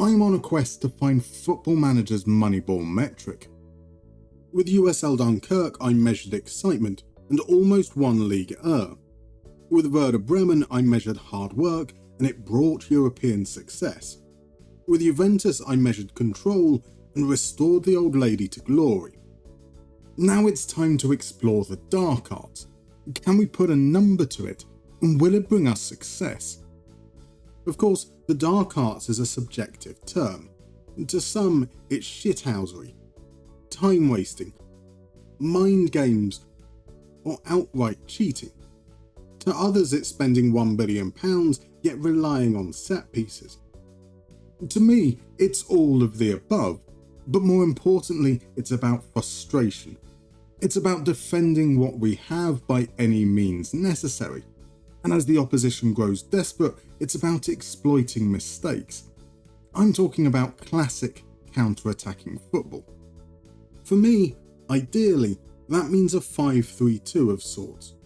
I'm on a quest to find Football Manager's Moneyball metric. With USL Dunkirk, I measured excitement and almost won Ligue 1. With Werder Bremen, I measured hard work and it brought European success. With Juventus, I measured control and restored the old lady to glory. Now it's time to explore the dark arts. Can we put a number to it, and will it bring us success? Of course, the dark arts is a subjective term. To some, it's shithousery, time wasting, mind games, or outright cheating. To others, it's spending £1 billion yet relying on set pieces. To me, it's all of the above, but more importantly, it's about frustration. It's about defending what we have by any means necessary. And as the opposition grows desperate, it's about exploiting mistakes. I'm talking about classic counter-attacking football. For me, ideally, that means a 5-3-2 of sorts.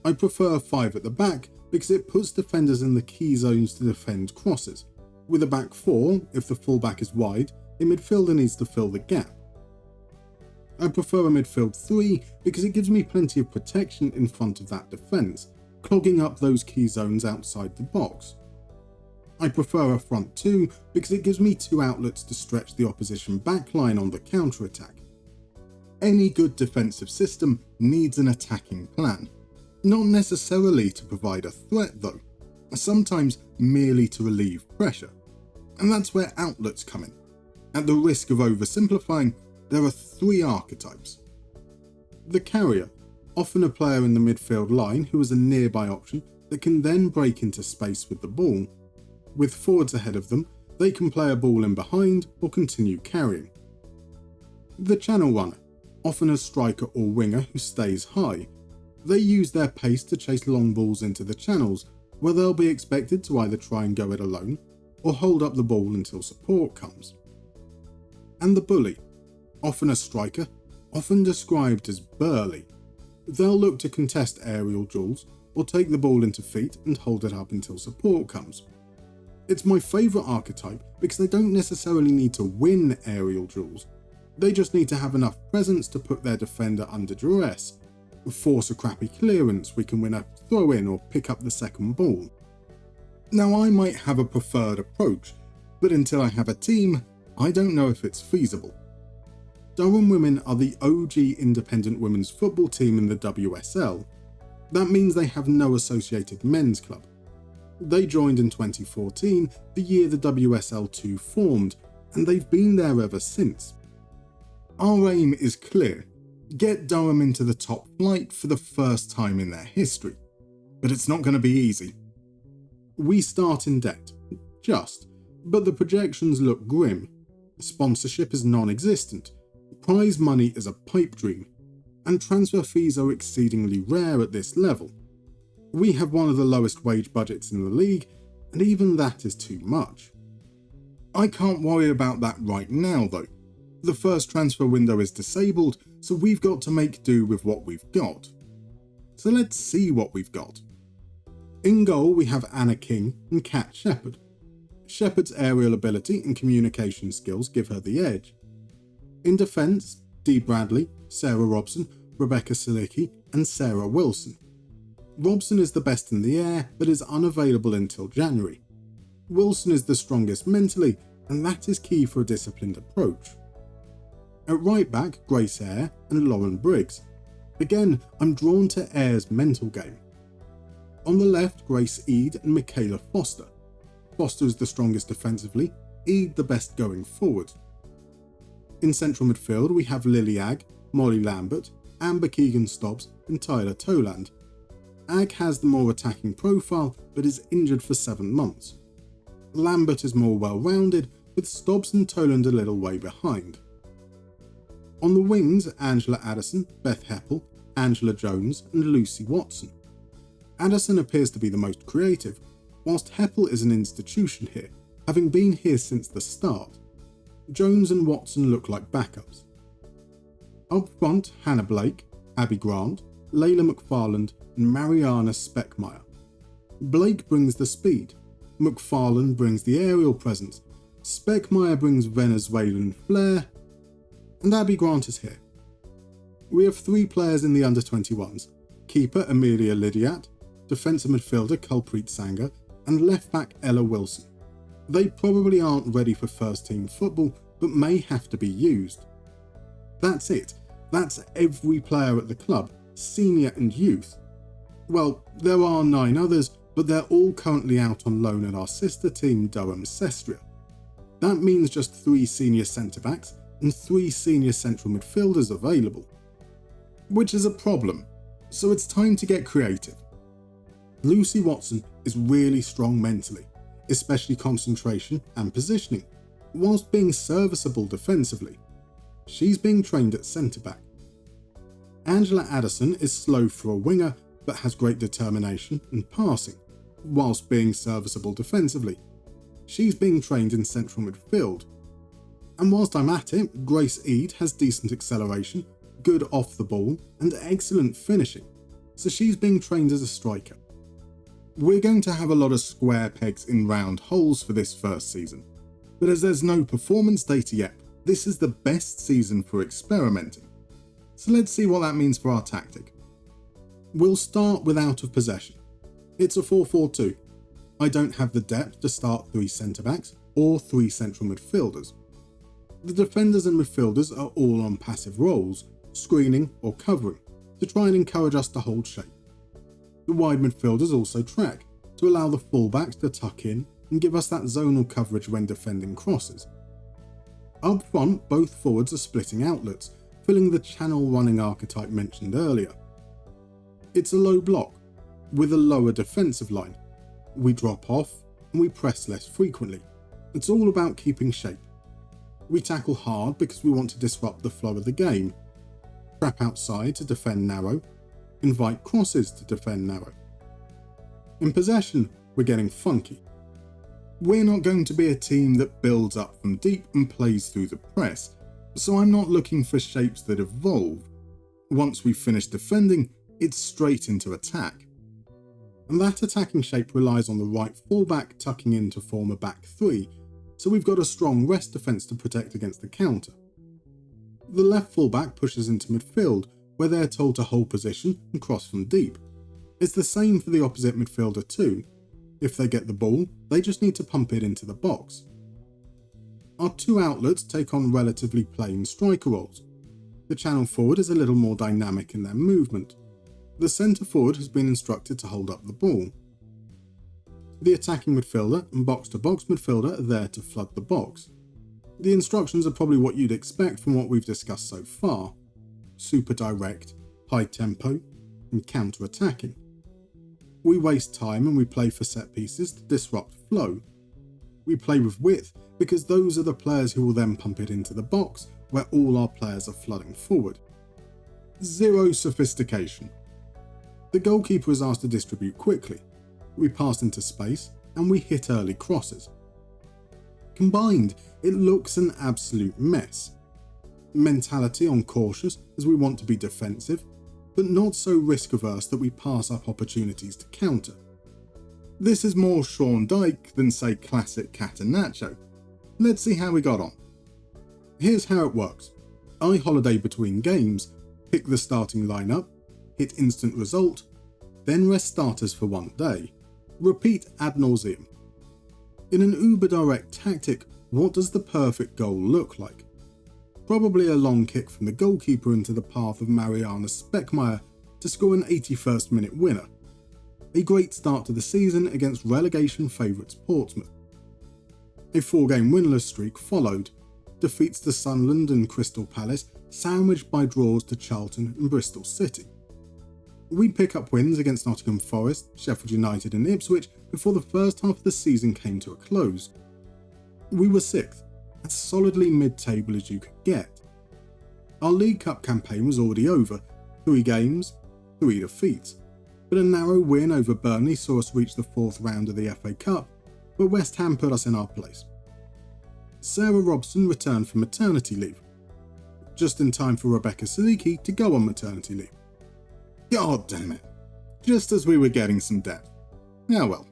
I prefer 5 at the back because it puts defenders in the key zones to defend crosses. With a back 4, if the fullback is wide, a midfielder needs to fill the gap. I prefer a midfield 3 because it gives me plenty of protection in front of that defence, clogging up those key zones outside the box. I prefer a front 2 because it gives me 2 outlets to stretch the opposition backline on the counter-attack. Any good defensive system needs an attacking plan, not necessarily to provide a threat though, sometimes merely to relieve pressure. And that's where outlets come in. At the risk of oversimplifying, there are 3 archetypes. The carrier, often a player in the midfield line who is a nearby option that can then break into space with the ball. With forwards ahead of them, they can play a ball in behind or continue carrying. The channel runner, often a striker or winger who stays high. They use their pace to chase long balls into the channels, where they'll be expected to either try and go it alone or hold up the ball until support comes. And the bully, often a striker, often described as burly. They'll look to contest aerial duels or take the ball into feet and hold it up until support comes. It's my favourite archetype because they don't necessarily need to win aerial duels. They just need to have enough presence to put their defender under duress. Force a crappy clearance, we can win a throw-in or pick up the second ball. Now I might have a preferred approach, but until I have a team, I don't know if it's feasible. Durham Women are the OG independent women's football team in the WSL. That means they have no associated men's club. They joined in 2014, the year the WSL2 formed, and they've been there ever since. Our aim is clear: get Durham into the top flight for the first time in their history. But it's not going to be easy. We start in debt, but the projections look grim. Sponsorship is non-existent, prize money is a pipe dream, and transfer fees are exceedingly rare at this level. We have one of the lowest wage budgets in the league, and even that is too much. I can't worry about that right now though. The first transfer window is disabled, so we've got to make do with what we've got. So let's see what we've got. In goal we have Anna King and Kat Shepherd. Shepherd's aerial ability and communication skills give her the edge. In defence, Dee Bradley, Sarah Robson, Rebecca Silicki and Sarah Wilson. Robson is the best in the air but is unavailable until January. Wilson is the strongest mentally, and that is key for a disciplined approach. At right back, Grace Eyre and Lauren Briggs. Again, I'm drawn to Eyre's mental game. On the left, Grace Eade and Michaela Foster. Foster is the strongest defensively, Eade the best going forward. In central midfield we have Lily Agg, Molly Lambert, Amber Keegan-Stobbs and Tyler Toland. Agg has the more attacking profile but is injured for 7 months. Lambert is more well-rounded, with Stobbs and Toland a little way behind. On the wings, Angela Addison, Beth Heppel, Angela Jones and Lucy Watson. Addison appears to be the most creative, whilst Heppel is an institution here, having been here since the start. Jones and Watson look like backups. Up front, Hannah Blake, Abby Grant, Layla McFarland and Mariana Speckmeyer. Blake brings the speed, McFarland brings the aerial presence, Speckmeyer brings Venezuelan flair, and Abby Grant is here. We have 3 players in the under-21s, keeper Amelia Lydiat, defensive midfielder Kulpreet Sangha, and left-back Ella Wilson. They probably aren't ready for first-team football, but may have to be used. That's it. That's every player at the club, senior and youth. Well, there are 9 others, but they're all currently out on loan at our sister team, Durham Sestria. That means just 3 senior centre-backs and 3 senior central midfielders available. Which is a problem, so it's time to get creative. Lucy Watson is really strong mentally, especially concentration and positioning, whilst being serviceable defensively. She's being trained at centre-back. Angela Addison is slow for a winger, but has great determination and passing, whilst being serviceable defensively. She's being trained in central midfield. And whilst I'm at it, Grace Eade has decent acceleration, good off the ball, and excellent finishing, so she's being trained as a striker. We're going to have a lot of square pegs in round holes for this first season, but as there's no performance data yet, this is the best season for experimenting. So let's see what that means for our tactic. We'll start with out of possession. It's a 4-4-2. I don't have the depth to start 3 centre-backs or 3 central midfielders. The defenders and midfielders are all on passive roles, screening or covering, to try and encourage us to hold shape. The wide midfielders also track, to allow the fullbacks to tuck in and give us that zonal coverage when defending crosses. Up front, both forwards are splitting outlets, filling the channel running archetype mentioned earlier. It's a low block, with a lower defensive line. We drop off and we press less frequently. It's all about keeping shape. We tackle hard because we want to disrupt the flow of the game. Trap outside to defend narrow. Invite crosses to defend narrow. In possession, we're getting funky. We're not going to be a team that builds up from deep and plays through the press, so I'm not looking for shapes that evolve. Once we've finished defending, it's straight into attack. And that attacking shape relies on the right fullback tucking in to form a back 3, so we've got a strong rest defence to protect against the counter. The left fullback pushes into midfield, where they're told to hold position and cross from deep. It's the same for the opposite midfielder too. If they get the ball, they just need to pump it into the box. Our 2 outlets take on relatively plain striker roles. The channel forward is a little more dynamic in their movement. The centre forward has been instructed to hold up the ball. The attacking midfielder and box-to-box midfielder are there to flood the box. The instructions are probably what you'd expect from what we've discussed so far. Super direct, high tempo, and counter-attacking. We waste time and we play for set pieces to disrupt flow. We play with width because those are the players who will then pump it into the box where all our players are flooding forward. Zero sophistication. The goalkeeper is asked to distribute quickly. We pass into space and we hit early crosses. Combined, it looks an absolute mess. Mentality on cautious as we want to be defensive, but not so risk-averse that we pass up opportunities to counter. This is more Sean Dyche than, say, classic Catenaccio. Let's see how we got on. Here's how it works. I holiday between games, pick the starting lineup, hit instant result, then rest starters for 1 day. Repeat ad nauseum. In an uber-direct tactic, what does the perfect goal look like? Probably a long kick from the goalkeeper into the path of Mariana Speckmeyer to score an 81st minute winner. A great start to the season against relegation favourites Portsmouth. A 4-game winless streak followed, defeats to Sunderland and Crystal Palace, sandwiched by draws to Charlton and Bristol City. We pick up wins against Nottingham Forest, Sheffield United and Ipswich before the first half of the season came to a close. We were 6th, as solidly mid-table as you could get. Our League Cup campaign was already over, 3 games, 3 defeats, but a narrow win over Burnley saw us reach the 4th round of the FA Cup, but West Ham put us in our place. Sarah Robson returned from maternity leave, just in time for Rebecca Siddiqui to go on maternity leave. God damn it, just as we were getting some depth. Yeah well.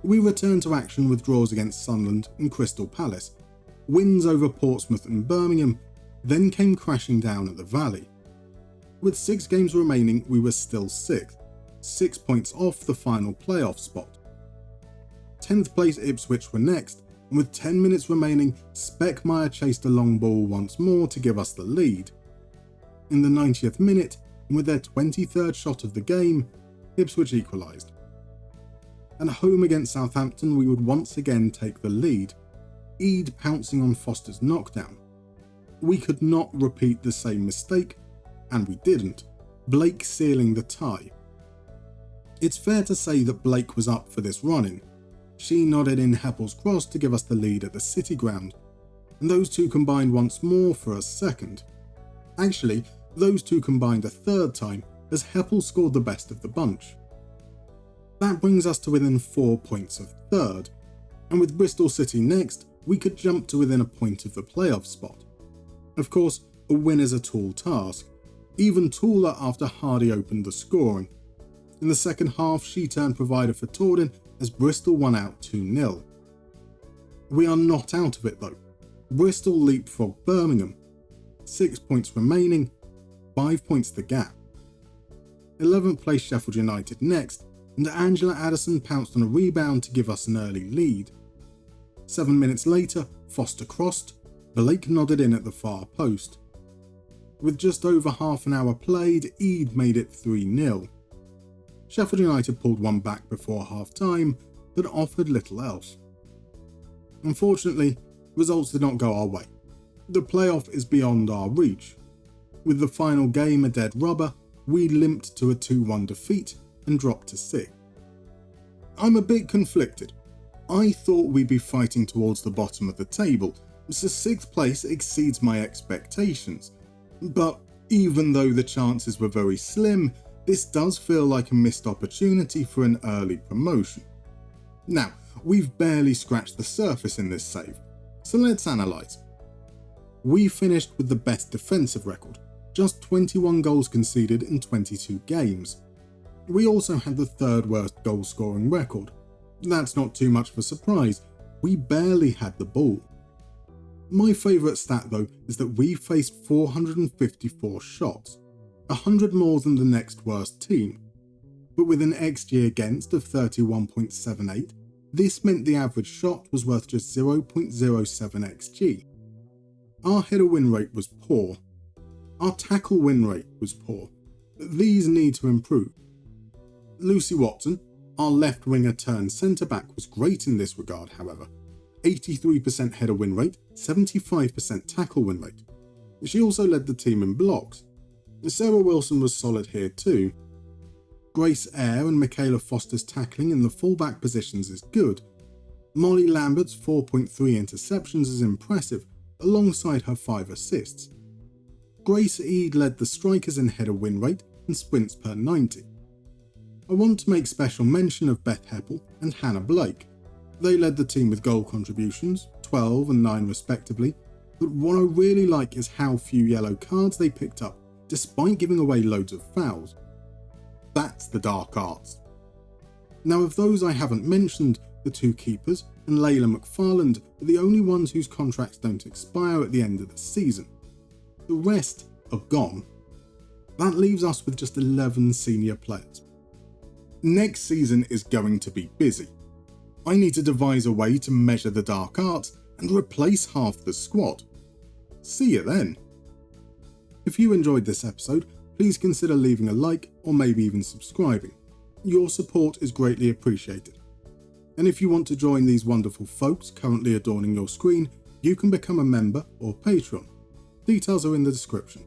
We returned to action with draws against Sunderland and Crystal Palace, wins over Portsmouth and Birmingham, then came crashing down at the Valley. With 6 games remaining, we were still 6th, 6 points off the final playoff spot. 10th place Ipswich were next, and with 10 minutes remaining, Speckmeyer chased a long ball once more to give us the lead. In the 90th minute, and with their 23rd shot of the game, Ipswich equalised. At home against Southampton, we would once again take the lead, Eid pouncing on Foster's knockdown. We could not repeat the same mistake, and we didn't, Blake sealing the tie. It's fair to say that Blake was up for this run-in. She nodded in Heppel's cross to give us the lead at the City ground, and those two combined once more for a second. Actually, those two combined a third time as Heppel scored the best of the bunch. That brings us to within 4 points of third, and with Bristol City next, we could jump to within a point of the playoff spot. Of course, a win is a tall task, even taller after Hardy opened the scoring. In the second half, she turned provider for Tordin as Bristol won out 2-0. We are not out of it though. Bristol leapfrogged Birmingham. 6 points remaining, 5 points the gap. 11th place Sheffield United next, and Angela Addison pounced on a rebound to give us an early lead. 7 minutes later, Foster crossed, Blake nodded in at the far post. With just over half an hour played, Eid made it 3-0. Sheffield United pulled one back before half-time, but offered little else. Unfortunately, results did not go our way. The playoff is beyond our reach. With the final game a dead rubber, we limped to a 2-1 defeat and dropped to 6th. I'm a bit conflicted. I thought we'd be fighting towards the bottom of the table, so 6th place exceeds my expectations. But even though the chances were very slim, this does feel like a missed opportunity for an early promotion. Now, we've barely scratched the surface in this save, so let's analyse. We finished with the best defensive record, just 21 goals conceded in 22 games. We also had the 3rd worst goal scoring record. That's not too much of a surprise, we barely had the ball. My favourite stat though is that we faced 454 shots, 100 more than the next worst team. But with an XG against of 31.78, this meant the average shot was worth just 0.07 XG. Our header win rate was poor. Our tackle win rate was poor. These need to improve. Lucy Watson, our left winger turned centre back, was great in this regard however. 83% header win rate, 75% tackle win rate. She also led the team in blocks. Sarah Wilson was solid here too. Grace Eyre and Michaela Foster's tackling in the fullback positions is good. Molly Lambert's 4.3 interceptions is impressive, alongside her 5 assists. Grace Eade led the strikers in header win rate and sprints per 90. I want to make special mention of Beth Heppel and Hannah Blake. They led the team with goal contributions, 12 and 9 respectively, but what I really like is how few yellow cards they picked up, despite giving away loads of fouls. That's the dark arts. Now of those I haven't mentioned, the 2 keepers and Layla McFarland are the only ones whose contracts don't expire at the end of the season. The rest are gone. That leaves us with just 11 senior players. Next season is going to be busy. I need to devise a way to measure the dark arts and replace half the squad. See you then. If you enjoyed this episode, please consider leaving a like or maybe even subscribing. Your support is greatly appreciated. And if you want to join these wonderful folks currently adorning your screen, you can become a member or patron. Details are in the description.